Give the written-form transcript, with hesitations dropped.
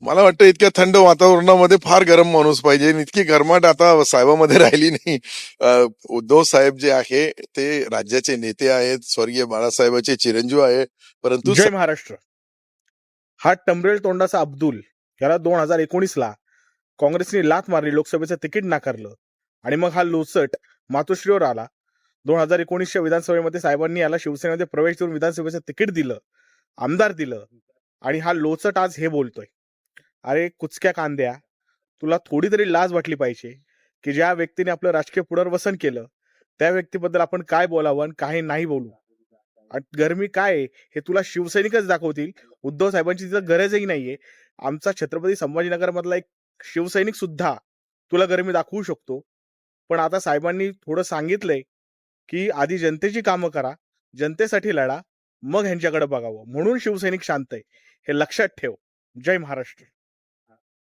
मला वाटतं इतक्या थंड वातावरणामध्ये फार गरम माणूस पाहिजे आणि इतकी गरमाट आता साहेबामध्ये राहिली नाही. उद्धव साहेब जे आहे ते राज्याचे नेते आहेत, स्वर्गीय बाळासाहेबांचे चिरंजीव आहे, परंतु जय महाराष्ट्र. हा टमरेल तोंडाचा अब्दुल याला 2019ला काँग्रेसने लाथ मारली, लोकसभेचं तिकीट नाकारलं आणि मग हा लोचट मातोश्रीवर आला. 2019च्या विधानसभेमध्ये साहेबांनी याला शिवसेनेमध्ये प्रवेश देऊन विधानसभेचं तिकीट दिलं, आमदार दिलं आणि हा लोचट आज हे बोलतोय. अरे कुचक्या कांद्या, तुला थोडी तरी लाज वाटली पाहिजे की ज्या व्यक्तीने आपलं राजकीय पुनर्वसन केलं त्या व्यक्तीबद्दल आपण काय बोलावं आणि काय नाही बोलू. आणि गरमी काय आहे हे तुला शिवसैनिकच दाखवतील. उद्धव साहेबांची तिथं गरजही नाहीये. आमचा छत्रपती संभाजीनगर मधला एक शिवसैनिक सुद्धा तुला गरमी दाखवू शकतो. पण आता साहेबांनी थोडं सांगितलंय की आधी जनतेची कामं करा, जनतेसाठी लढा, मग ह्यांच्याकडे बघावं. म्हणून शिवसैनिक शांत आहे, हे लक्षात ठेव. जय महाराष्ट्र.